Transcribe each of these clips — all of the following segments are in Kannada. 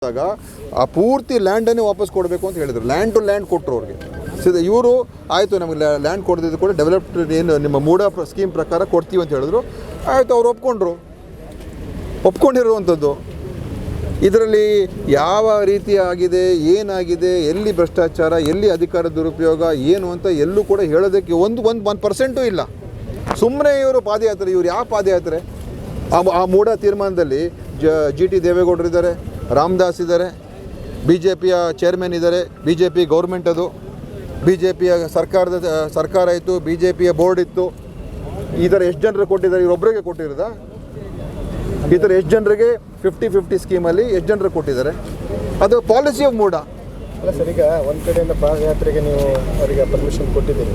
ಆ ಪೂರ್ತಿ ಲ್ಯಾಂಡನ್ನೇ ವಾಪಸ್ ಕೊಡಬೇಕು ಅಂತ ಹೇಳಿದರು. ಲ್ಯಾಂಡ್ ಟು ಲ್ಯಾಂಡ್ ಕೊಟ್ಟರು ಅವ್ರಿಗೆ. ಸೀದಾ ಇವರು ಆಯಿತು ನಮಗೆ ಲ್ಯಾಂಡ್ ಕೊಡದಿದ್ದು ಕೂಡ ಡೆವಲಪ್ಡ್ ಏನು ನಿಮ್ಮ ಮೂಡ ಸ್ಕೀಮ್ ಪ್ರಕಾರ ಕೊಡ್ತೀವಿ ಅಂತ ಹೇಳಿದ್ರು. ಆಯಿತು, ಅವ್ರು ಒಪ್ಕೊಂಡಿರುವಂಥದ್ದು. ಇದರಲ್ಲಿ ಯಾವ ರೀತಿ ಆಗಿದೆ, ಏನಾಗಿದೆ, ಎಲ್ಲಿ ಭ್ರಷ್ಟಾಚಾರ, ಎಲ್ಲಿ ಅಧಿಕಾರ ದುರುಪಯೋಗ ಏನು ಅಂತ ಎಲ್ಲೂ ಕೂಡ ಹೇಳೋದಕ್ಕೆ ಒಂದು 1% ಇಲ್ಲ. ಸುಮ್ಮನೆ ಇವರು ಪಾದಯಾತ್ರೆ. ಇವರು ಯಾವ ಪಾದಯಾತ್ರೆ? ಆ ಮೂಡ ತೀರ್ಮಾನದಲ್ಲಿ GT ದೇವೇಗೌಡರು ಇದ್ದಾರೆ, ರಾಮದಾಸ್ ಇದ್ದಾರೆ, BJPಯ ಚೇರ್ಮನ್ ಇದ್ದಾರೆ, BJP ಗೌರ್ಮೆಂಟ್, ಅದು BJPಯ ಸರ್ಕಾರ ಇತ್ತು, BJPಯ ಬೋರ್ಡ್ ಇತ್ತು. ಈ ಥರ ಎಷ್ಟು ಜನರು ಕೊಟ್ಟಿದ್ದಾರೆ? ಇವರೊಬ್ಬರಿಗೆ ಕೊಟ್ಟಿರೋದಾ? ಈ ಥರ ಎಷ್ಟು ಜನರಿಗೆ 50-50 ಸ್ಕೀಮಲ್ಲಿ ಎಷ್ಟು ಜನರಿಗೆ ಕೊಟ್ಟಿದ್ದಾರೆ? ಅದು ಪಾಲಿಸಿ ಆಫ್ ಮೂಡ ಅಲ್ಲ ಸರ್. ಈಗ ಒಂದು ಕಡೆಯಿಂದ ಪಾದಯಾತ್ರೆಗೆ ನೀವು ಅವರಿಗೆ ಪರ್ಮಿಷನ್ ಕೊಟ್ಟಿದ್ದೀರಿ,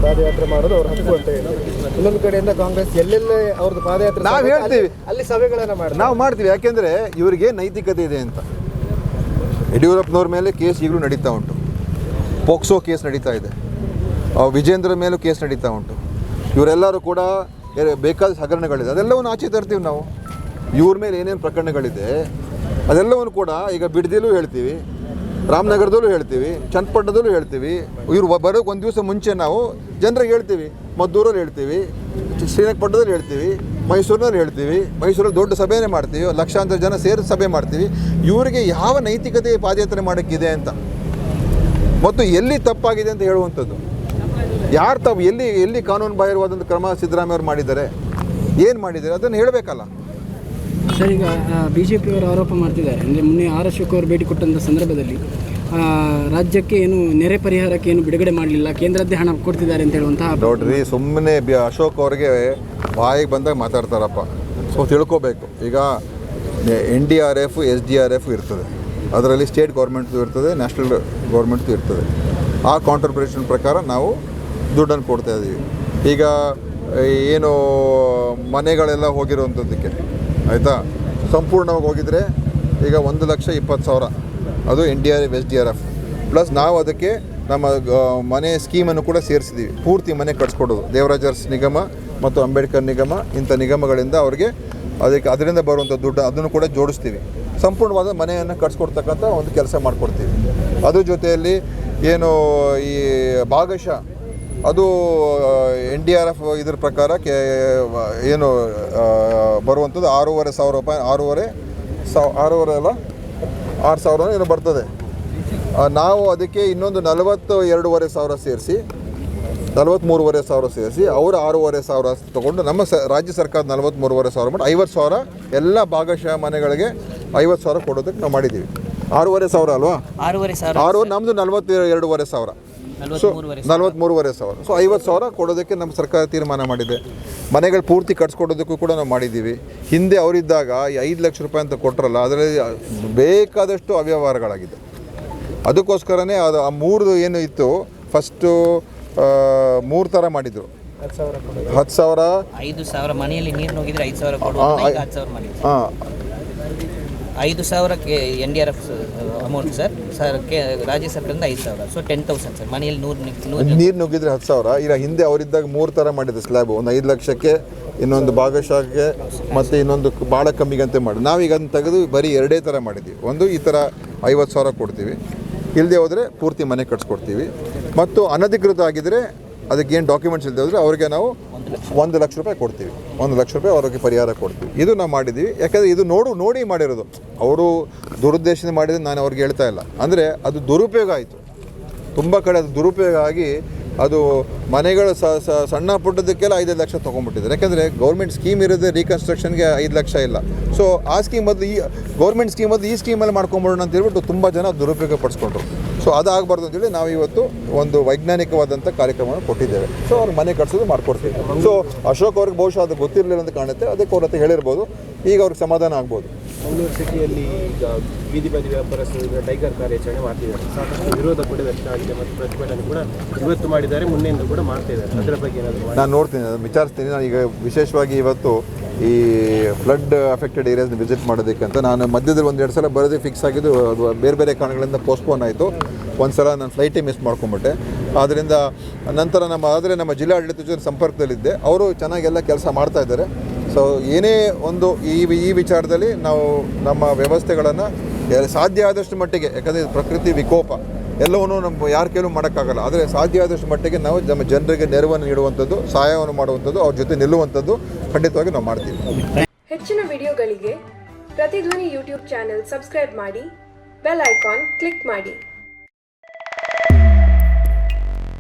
ಪಾದಯಾತ್ರೆ ಮಾಡೋದು ಅವ್ರ ಹಕ್ಕು ಅಂತ ಹೇಳಿ. ಇನ್ನೊಂದು ಕಡೆಯಿಂದ ಕಾಂಗ್ರೆಸ್ ಎಲ್ಲೆಲ್ಲೇ ಅವ್ರದ್ದು ಪಾದಯಾತ್ರೆ ನಾವು ಹೇಳ್ತೀವಿ, ಅಲ್ಲಿ ಸಭೆಗಳನ್ನು ನಾವು ಮಾಡ್ತೀವಿ. ಯಾಕೆಂದರೆ ಇವರಿಗೆ ನೈತಿಕತೆ ಇದೆ ಅಂತ. ಯಡಿಯೂರಪ್ಪನವ್ರ ಮೇಲೆ ಕೇಸ್ ಈಗಲೂ ನಡೀತಾ ಉಂಟು. ಪೋಕ್ಸೋ ಕೇಸ್ ನಡೀತಾ ಇದೆ, ವಿಜೇಂದ್ರ ಮೇಲೂ ಕೇಸ್ ನಡೀತಾ ಉಂಟು. ಇವರೆಲ್ಲರೂ ಕೂಡ ಬೇಕಾದ ಹಗರಣಗಳಿದೆ, ಅದೆಲ್ಲವನ್ನು ಆಚೆ ತರ್ತೀವಿ ನಾವು. ಇವ್ರ ಮೇಲೆ ಏನೇನು ಪ್ರಕರಣಗಳಿದೆ ಅದೆಲ್ಲವನ್ನು ಕೂಡ ಈಗ ಬಿಡದಿಲೂ ಹೇಳ್ತೀವಿ, ರಾಮನಗರದಲ್ಲೂ ಹೇಳ್ತೀವಿ, ಚನ್ನಪಟ್ಟಣದಲ್ಲೂ ಹೇಳ್ತೀವಿ. ಇವರು ಬರೋಕ್ಕೆ ಒಂದು ದಿವಸ ಮುಂಚೆ ನಾವು ಜನರಿಗೆ ಹೇಳ್ತೀವಿ. ಮದ್ದೂರಲ್ಲಿ ಹೇಳ್ತೀವಿ, ಶ್ರೀರಂಗಪಟ್ಟಣದಲ್ಲಿ ಹೇಳ್ತೀವಿ, ಮೈಸೂರಿನಲ್ಲಿ ಹೇಳ್ತೀವಿ. ಮೈಸೂರಲ್ಲಿ ದೊಡ್ಡ ಸಭೆನೇ ಮಾಡ್ತೀವಿ, ಲಕ್ಷಾಂತರ ಜನ ಸೇರಿ ಸಭೆ ಮಾಡ್ತೀವಿ. ಇವರಿಗೆ ಯಾವ ನೈತಿಕತೆ ಪಾದಯಾತ್ರೆ ಮಾಡೋಕ್ಕಿದೆ ಅಂತ ಮತ್ತು ಎಲ್ಲಿ ತಪ್ಪಾಗಿದೆ ಅಂತ ಹೇಳುವಂಥದ್ದು. ಯಾರು ತಪ್ಪು, ಎಲ್ಲಿ ಕಾನೂನು ಬಾಹಿರವಾದಂಥ ಕ್ರಮ ಸಿದ್ದರಾಮಯ್ಯ ಅವರು ಮಾಡಿದ್ದಾರೆ, ಏನು ಮಾಡಿದ್ದಾರೆ ಅದನ್ನು ಹೇಳಬೇಕಲ್ಲ ಸರ್. ಈಗ BJPಯವರು ಆರೋಪ ಮಾಡ್ತಿದ್ದಾರೆ, ಅಂದರೆ ಮೊನ್ನೆ ಅಶೋಕ್ ಅವರು ಭೇಟಿ ಕೊಟ್ಟಂಥ ಸಂದರ್ಭದಲ್ಲಿ ರಾಜ್ಯಕ್ಕೆ ಏನು ನೆರೆ ಪರಿಹಾರಕ್ಕೆ ಏನು ಬಿಡುಗಡೆ ಮಾಡಲಿಲ್ಲ, ಕೇಂದ್ರದ್ದೇ ಹಣ ಕೊಡ್ತಿದ್ದಾರೆ ಅಂತ ಹೇಳುವಂತಹ. ನೋಡ್ರಿ, ಸುಮ್ಮನೆ ಅಶೋಕ್ ಅವ್ರಿಗೆ ಬಾಯಿಗೆ ಬಂದಾಗ ಮಾತಾಡ್ತಾರಪ್ಪ. ಸೊ ತಿಳ್ಕೊಬೇಕು. ಈಗ NDRF SDRF ಇರ್ತದೆ, ಅದರಲ್ಲಿ ಸ್ಟೇಟ್ ಗೌರ್ಮೆಂಟ್ದು ಇರ್ತದೆ, ನ್ಯಾಷನಲ್ ಗೌರ್ಮೆಂಟ್ದು ಇರ್ತದೆ. ಆ ಕಾಂಟ್ರಿಬ್ಯೂಷನ್ ಪ್ರಕಾರ ನಾವು ದುಡ್ಡನ್ನು ಕೊಡ್ತಾ ಇದ್ದೀವಿ. ಈಗ ಏನು ಮನೆಗಳೆಲ್ಲ ಹೋಗಿರೋವಂಥದ್ದಕ್ಕೆ ಆಯಿತಾ, ಸಂಪೂರ್ಣವಾಗಿ ಹೋಗಿದರೆ ಈಗ 1,20,000 ಅದು NDRF SDRF ಪ್ಲಸ್ ನಾವು ಅದಕ್ಕೆ ನಮ್ಮ ಮನೆ ಸ್ಕೀಮನ್ನು ಕೂಡ ಸೇರಿಸಿದ್ದೀವಿ. ಪೂರ್ತಿ ಮನೆ ಕಟ್ಸ್ಕೊಡೋದು ದೇವರಾಜರ್ಸ್ ನಿಗಮ ಮತ್ತು ಅಂಬೇಡ್ಕರ್ ನಿಗಮ, ಇಂಥ ನಿಗಮಗಳಿಂದ ಅವ್ರಿಗೆ ಅದರಿಂದ ಬರುವಂಥ ದುಡ್ಡು ಅದನ್ನು ಕೂಡ ಜೋಡಿಸ್ತೀವಿ. ಸಂಪೂರ್ಣವಾದ ಮನೆಯನ್ನು ಕಟ್ಸ್ಕೊಡ್ತಕ್ಕಂಥ ಒಂದು ಕೆಲಸ ಮಾಡಿಕೊಡ್ತೀವಿ. ಅದ್ರ ಜೊತೆಯಲ್ಲಿ ಏನು ಈ ಭಾಗಶಃ ಅದು NDRF ಇದ್ರ ಪ್ರಕಾರ ಏನು ಬರುವಂಥದ್ದು 6,500 ರೂಪಾಯಿ, 6,000 ಏನೋ ಬರ್ತದೆ. ನಾವು ಅದಕ್ಕೆ ಇನ್ನೊಂದು 42,500 ಸೇರಿಸಿ 43,500 ಸೇರಿಸಿ ಅವರು 6,500 ತೊಗೊಂಡು ನಮ್ಮ ರಾಜ್ಯ ಸರ್ಕಾರ 43,500 ಮಾಡಿ 50,000 ಎಲ್ಲ ಭಾಗಶಃ ಮನೆಗಳಿಗೆ 50,000 ಕೊಡೋದಕ್ಕೆ ನಾವು ಮಾಡಿದ್ದೀವಿ. 6,500 ಅಲ್ವಾ? 6 ನಮ್ಮದು 42,500. ಸೊ 43,500. ಸೊ 50,000 ಕೊಡೋದಕ್ಕೆ ನಮ್ಮ ಸರ್ಕಾರ ತೀರ್ಮಾನ ಮಾಡಿದೆ. ಮನೆಗಳು ಪೂರ್ತಿ ಕಟ್ಸ್ಕೊಡೋದಕ್ಕೂ ಕೂಡ ನಾವು ಮಾಡಿದ್ದೀವಿ. ಹಿಂದೆ ಅವರಿದ್ದಾಗ 5 ಲಕ್ಷ ರೂಪಾಯಿ ಅಂತ ಕೊಟ್ಟರಲ್ಲ, ಅದರಲ್ಲಿ ಬೇಕಾದಷ್ಟು ಅವ್ಯವಹಾರಗಳಾಗಿದೆ. ಅದಕ್ಕೋಸ್ಕರನೇ ಅದು ಆ 3 ಏನು ಇತ್ತು, ಫಸ್ಟು 3 ಥರ ಮಾಡಿದರು. 10,000 5,000 ಮನೆಯಲ್ಲಿ ನೀರು ನುಗ್ಗಿದ್ರೆ 5,000 ಹಾಂ 5,000ಕ್ಕೆ NDRF ಅಮೌಂಟ್ ಸರ್. ರಾಜ್ಯ ಸರ್ಕಾರದಿಂದ 5,000. So 10,000 sir. ಮನೆಯಲ್ಲಿ ನೀರು ನುಗ್ಗಿದ್ರೆ 10,000. ಈಗ ಹಿಂದೆ ಅವರಿದ್ದಾಗ 3 ಥರ ಮಾಡಿದ್ರು ಸ್ಲ್ಯಾಬು. ಒಂದು 5 ಲಕ್ಷಕ್ಕೆ, ಇನ್ನೊಂದು ಭಾಗಶಃಕ್ಕೆ, ಮತ್ತು ಇನ್ನೊಂದು ಭಾಳ ಕಮ್ಮಿಗಂತೆ ಮಾಡಿ. ನಾವೀಗ ಅದನ್ನು ತೆಗೆದು ಬರೀ 2 ಥರ ಮಾಡಿದ್ದೀವಿ. ಒಂದು ಈ ಥರ 50,000 ಕೊಡ್ತೀವಿ, ಇಲ್ಲದೆ ಹೋದರೆ ಪೂರ್ತಿ ಮನೆ ಕಟ್ಸ್ಕೊಡ್ತೀವಿ. ಮತ್ತು ಅನಧಿಕೃತ ಆಗಿದ್ದರೆ ಅದಕ್ಕೇನು ಡಾಕ್ಯುಮೆಂಟ್ಸ್ ಇಲ್ಲದೆ ಹೋದರೆ ಅವ್ರಿಗೆ ನಾವು 1 ಲಕ್ಷ ರೂಪಾಯಿ ಕೊಡ್ತೀವಿ. 1 ಲಕ್ಷ ರೂಪಾಯಿ ಅವ್ರಿಗೆ ಪರಿಹಾರ ಕೊಡ್ತೀವಿ. ಇದು ನಾವು ಮಾಡಿದ್ದೀವಿ. ಯಾಕೆಂದರೆ ಇದು ನೋಡಿ ಮಾಡಿರೋದು. ಅವರು ದುರುದ್ದೇಶದಿಂದ ಮಾಡಿದರೆ ನಾನು ಅವ್ರಿಗೆ ಹೇಳ್ತಾ ಇಲ್ಲ. ಅಂದರೆ ಅದು ದುರುಪಯೋಗ ಆಯಿತು. ತುಂಬ ಕಡೆ ಅದು ದುರುಪಯೋಗ ಆಗಿ ಅದು ಮನೆಗಳು ಸಣ್ಣ ಪುಟ್ಟದಕ್ಕೆಲ್ಲ 5 ಲಕ್ಷ ತೊಗೊಂಡ್ಬಿಟ್ಟಿದ್ದಾರೆ. ಯಾಕೆಂದರೆ ಗೌರ್ಮೆಂಟ್ ಸ್ಕೀಮ್ ಇರೋದೇ ರೀಕನ್ಸ್ಟ್ರಕ್ಷನ್ಗೆ 5 ಲಕ್ಷ ಇಲ್ಲ. ಸೊ ಆ ಸ್ಕೀಮ್ ಬದಲು ಈ ಗೌರ್ಮೆಂಟ್ ಸ್ಕೀಮ್ ಬದಲು ಈ ಸ್ಕೀಮಲ್ಲಿ ಮಾಡ್ಕೊಂಬಿಡೋಣ ಅಂತ ಹೇಳ್ಬಿಟ್ಟು ತುಂಬ ಜನ ದುರುಪಯೋಗ ಪಡಿಸ್ಕೊಂಡ್ರು. ಸೊ ಅದಾಗಬಾರ್ದು ಅಂತೇಳಿ ನಾವು ಇವತ್ತು ಒಂದು ವೈಜ್ಞಾನಿಕವಾದಂಥ ಕಾರ್ಯಕ್ರಮವನ್ನು ಕೊಟ್ಟಿದ್ದೇವೆ. ಸೊ ಅವ್ರಿಗೆ ಮನೆ ಕಟ್ಸೋದು ಮಾಡ್ಕೊಡ್ತೀವಿ. ಸೊ ಅಶೋಕ್ ಅವ್ರಿಗೆ ಬಹುಶಃ ಅದು ಗೊತ್ತಿರಲಿಲ್ಲ ಅಂತ ಕಾಣುತ್ತೆ. ಅದಕ್ಕೆ ಅವ್ರ ಹತ್ರ ಹೇಳಿರ್ಬೋದು. ಈಗ ಅವ್ರಿಗೆ ಸಮಾಧಾನ ಆಗ್ಬೋದು. ಮಂಗಳೂರು ಸಿಟಿಯಲ್ಲಿ ಈಗ ಬೀದಿ ಬದಿ ವ್ಯಾಪಾರಸ್ಥರು ಟೈಗರ್ ಕಾರ್ಯಾಚರಣೆ ಮಾಡ್ತಿದ್ದಾರೆ. ಸಾಕಷ್ಟು ವಿರೋಧ ಕೂಡ ವ್ಯಕ್ತ ಆಗಿದೆ ಮತ್ತು ಪ್ರತಿಭಟನೆ ಕೂಡ ಇವತ್ತು ಮಾಡಿದ್ದಾರೆ, ಮೊನ್ನೆಯಿಂದ ಕೂಡ ಮಾಡ್ತಾ ಇದ್ದಾರೆ. ಅದರ ಬಗ್ಗೆ ಏನಾದರೂ ನಾನು ನೋಡ್ತೀನಿ, ಅದನ್ನು ವಿಚಾರಿಸ್ತೀನಿ. ನಾನು ಈಗ ವಿಶೇಷವಾಗಿ ಇವತ್ತು ಈ ಫ್ಲಡ್ ಅಫೆಕ್ಟೆಡ್ ಏರಿಯಾಸ್ನ ವಿಸಿಟ್ ಮಾಡೋದಕ್ಕೆ ಅಂತ ನಾನು ಮಧ್ಯದಲ್ಲಿ 1-2 ಸಲ ಬರೋದೇ ಫಿಕ್ಸ್ ಆಗಿದ್ದು. ಅದು ಬೇರೆ ಬೇರೆ ಕಾರಣಗಳಿಂದ ಪೋಸ್ಟ್ಪೋನ್ ಆಯಿತು. ಒಂದು ಸಲ ನಾನು ಫ್ಲೈಟೇ ಮಿಸ್ ಮಾಡ್ಕೊಂಬಿಟ್ಟೆ. ಆದ್ದರಿಂದ ನಂತರ ನಮ್ಮ ಜಿಲ್ಲಾಡಳಿತ ಜೊತೆ ಸಂಪರ್ಕದಲ್ಲಿದ್ದೆ. ಅವರು ಚೆನ್ನಾಗೆಲ್ಲ ಕೆಲಸ ಮಾಡ್ತಾಯಿದ್ದಾರೆ. ಸೊ ಏನೇ ಒಂದು ಈ ವಿಚಾರದಲ್ಲಿ ನಾವು ನಮ್ಮ ವ್ಯವಸ್ಥೆಗಳನ್ನು ಸಾಧ್ಯ ಆದಷ್ಟು ಮಟ್ಟಿಗೆ, ಯಾಕಂದರೆ ಪ್ರಕೃತಿ ವಿಕೋಪ ಎಲ್ಲವನ್ನೂ ನಮ್ಮ ಯಾರ ಕೈಲೂ ಮಾಡೋಕ್ಕಾಗಲ್ಲ. ಆದರೆ ಸಾಧ್ಯ ಆದಷ್ಟು ಮಟ್ಟಿಗೆ ನಾವು ನಮ್ಮ ಜನರಿಗೆ ನೆರವನ್ನು ನೀಡುವಂಥದ್ದು, ಸಹಾಯವನ್ನು ಮಾಡುವಂಥದ್ದು, ಅವ್ರ ಜೊತೆ ನಿಲ್ಲುವಂಥದ್ದು ಖಂಡಿತವಾಗಿ ನಾವು ಮಾಡ್ತೀವಿ. ಹೆಚ್ಚಿನ ವಿಡಿಯೋಗಳಿಗೆ ಪ್ರತಿಧ್ವನಿ ಯೂಟ್ಯೂಬ್ ಚಾನೆಲ್ ಸಬ್ಸ್ಕ್ರೈಬ್ ಮಾಡಿ, ಬೆಲ್ ಐಕಾನ್ ಕ್ಲಿಕ್ ಮಾಡಿ.